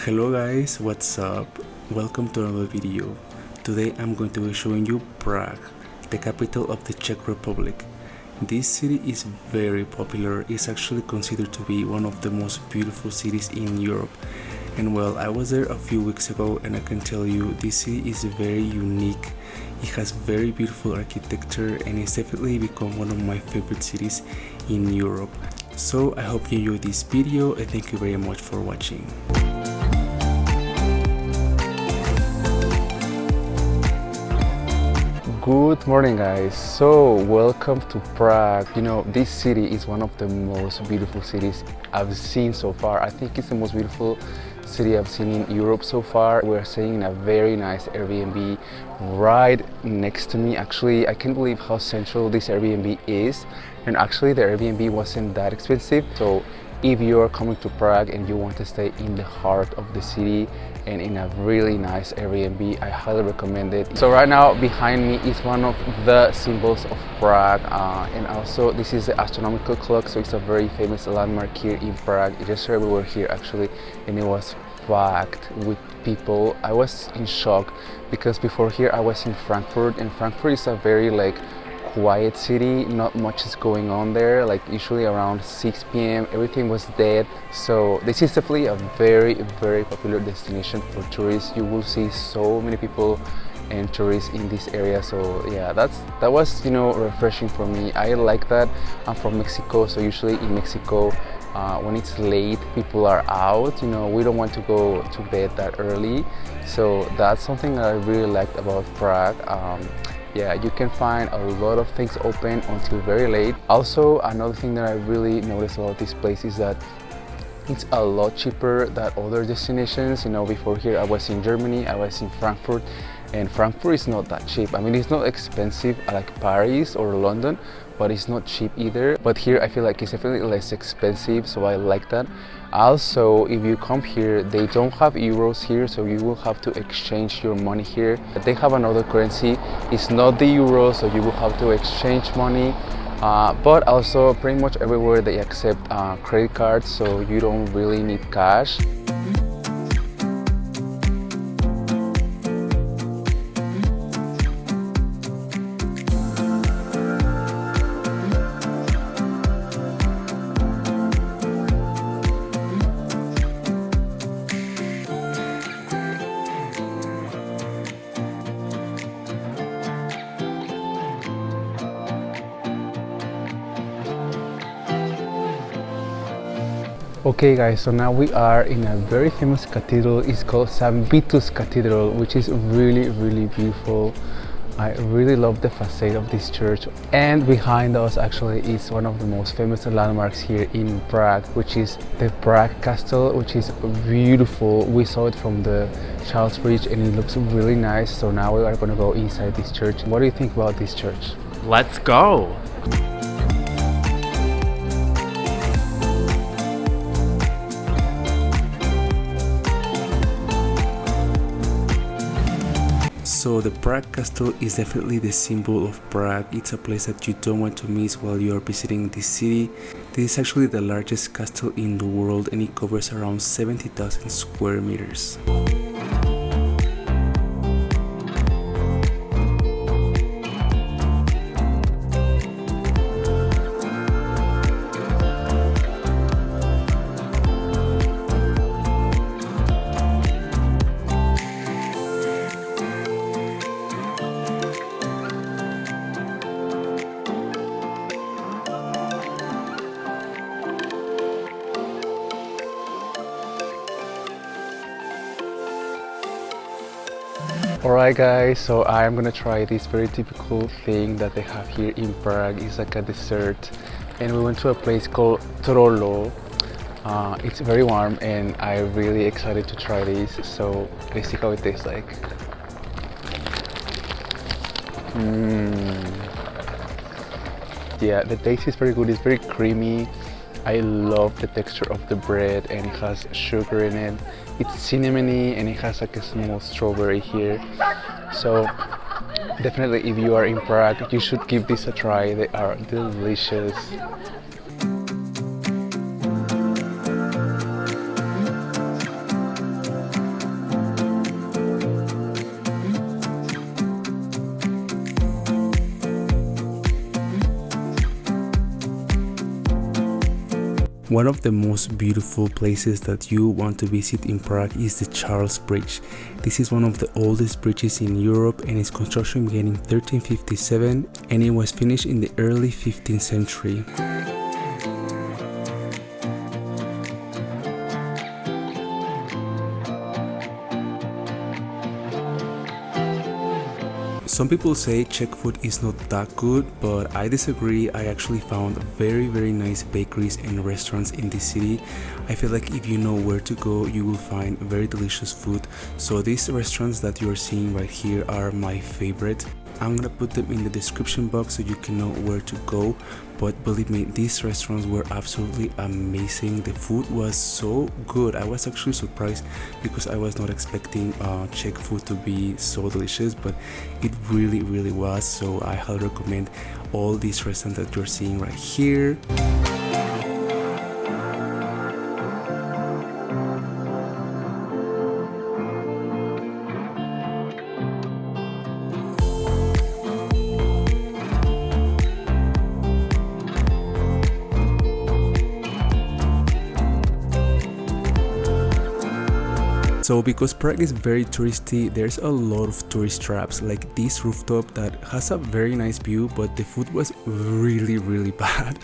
Hello guys, what's up? Welcome to another video. Today I'm going to be showing you Prague, the capital of the Czech Republic. This city is very popular. It's actually considered to be one of the most beautiful cities in Europe. And well, I was there a few weeks ago and I can tell you this city is very unique. It has very beautiful architecture and it's definitely become one of my favorite cities in Europe. So I hope you enjoyed this video and thank you very much for watching. Good morning guys, so welcome to Prague. You know, this city is one of the most beautiful cities I've seen so far. I think it's the most beautiful city I've seen in Europe so far. We're staying in a very nice Airbnb right next to me. Actually, I can't believe how central this Airbnb is, and actually the Airbnb wasn't that expensive. So if you're coming to Prague and you want to stay in the heart of the city and in a really nice Airbnb, I highly recommend it. So right now behind me is one of the symbols of Prague, and also this is the astronomical clock, so it's a very famous landmark here in Prague. Yesterday we were here actually and it was packed with people. I was in shock because before here I was in Frankfurt, and Frankfurt is a very quiet city, not much is going on there. Like usually around 6 p.m. everything was dead. So this is definitely a very popular destination for tourists. You will see so many people and tourists in this area. So yeah, that was, you know, refreshing for me. I like that. I'm from Mexico, so usually in Mexico when it's late people are out, you know, we don't want to go to bed that early. So that's something that I really liked about Prague. Yeah, you can find a lot of things open until very late. Also, another thing that I really noticed about this place is that it's a lot cheaper than other destinations. You know, before here I was in Germany, I was in Frankfurt, and Frankfurt is not that cheap. I mean, it's not expensive like Paris or London, but it's not cheap either. But here I feel like it's definitely less expensive, so I like that. Also, if you come here, they don't have euros here, so you will have to exchange your money here. They have another currency, it's not the euro, so you will have to exchange money. But also pretty much everywhere they accept credit cards, so you don't really need cash. Okay guys, so now we are in a very famous cathedral. It's called St. Vitus Cathedral, which is really beautiful. I really love the facade of this church. And behind us actually is one of the most famous landmarks here in Prague, which is the Prague Castle, which is beautiful. We saw it from the Charles Bridge and it looks really nice. So now we are going to go inside this church. What do you think about this church? Let's go! So the Prague Castle is definitely the symbol of Prague. It's a place that you don't want to miss while you are visiting this city. This is actually the largest castle in the world and it covers around 70,000 square meters. Alright guys, so I'm gonna try this very typical thing that they have here in Prague. It's like a dessert, and we went to a place called Trdlo. It's very warm and I'm really excited to try this, so let's see how it tastes like. Yeah, the taste is very good. It's very creamy. I love the texture of the bread and it has sugar in it. It's cinnamony and it has like a small strawberry here. So definitely if you are in Prague, you should give this a try. They are delicious. One of the most beautiful places that you want to visit in Prague is the Charles Bridge. This is one of the oldest bridges in Europe, and its construction began in 1357 and it was finished in the early 15th century. Some people say Czech food is not that good, but I disagree. I actually found very nice bakeries and restaurants in this city. I feel like if you know where to go, you will find very delicious food. So these restaurants that you're seeing right here are my favorite. I'm gonna put them in the description box so you can know where to go, but believe me, these restaurants were absolutely amazing. The food was so good. I was actually surprised because I was not expecting Czech food to be so delicious, but it really was. So I highly recommend all these restaurants that you're seeing right here. So because Prague is very touristy, there's a lot of tourist traps, like this rooftop that has a very nice view, but the food was really bad.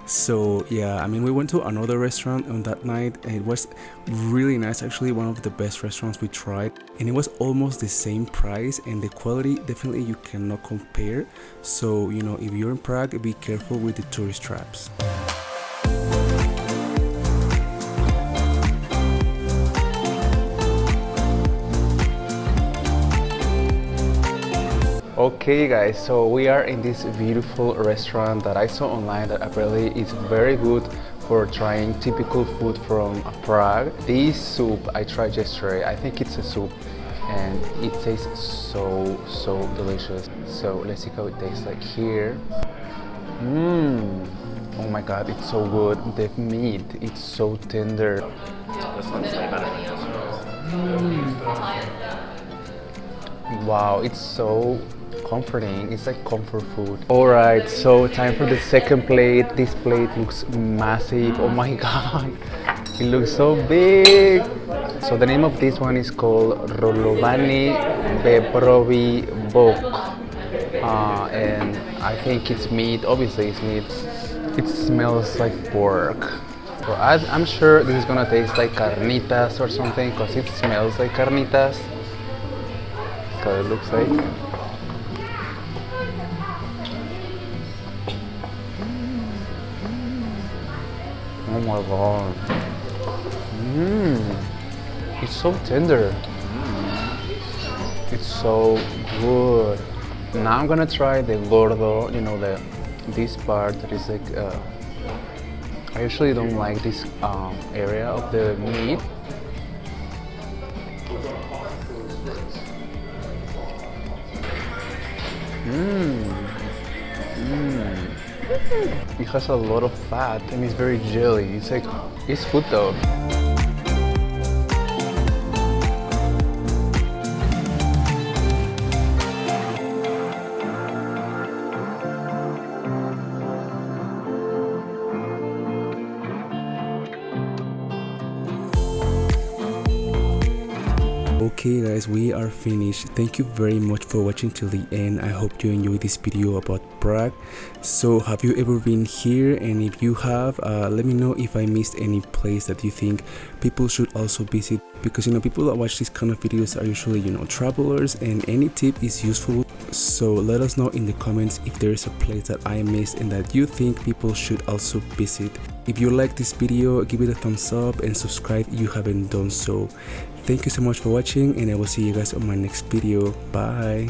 So yeah, I mean, we went to another restaurant on that night and it was really nice, actually one of the best restaurants we tried, and it was almost the same price, and the quality definitely you cannot compare. So you know, if you're in Prague, be careful with the tourist traps. Okay guys, so we are in this beautiful restaurant that I saw online that apparently is very good for trying typical food from Prague. This soup I tried yesterday, I think it's a soup and it tastes so delicious. So let's see how it tastes like here. Oh my god, it's so good. The meat, it's so tender. This one's way better than yesterday's. Wow, it's so comforting. It's like comfort food. Alright, so time for the second plate. This plate looks massive. Oh my god, it looks so big. So the name of this one is called Rolovany Bebrovi Bok, and I think it's meat. Obviously it's meat. It smells like pork. So I'm sure this is gonna taste like carnitas or something because it smells like carnitas. That's what it looks like. Oh my god. It's so tender. It's so good. Now I'm gonna try the gordo, you know, this part that is like I usually don't like this area of the meat. It has a lot of fat and it's very jelly. It's like, it's good though. Okay guys, we are finished. Thank you very much for watching till the end. I hope you enjoyed this video about Prague. So have you ever been here? And if you have, let me know if I missed any place that you think people should also visit, because you know, people that watch these kind of videos are usually, you know, travelers, and any tip is useful. So let us know in the comments if there is a place that I missed and that you think people should also visit. If you like this video, give it a thumbs up and subscribe if you haven't done so. Thank you so much for watching, and I will see you guys on my next video. Bye.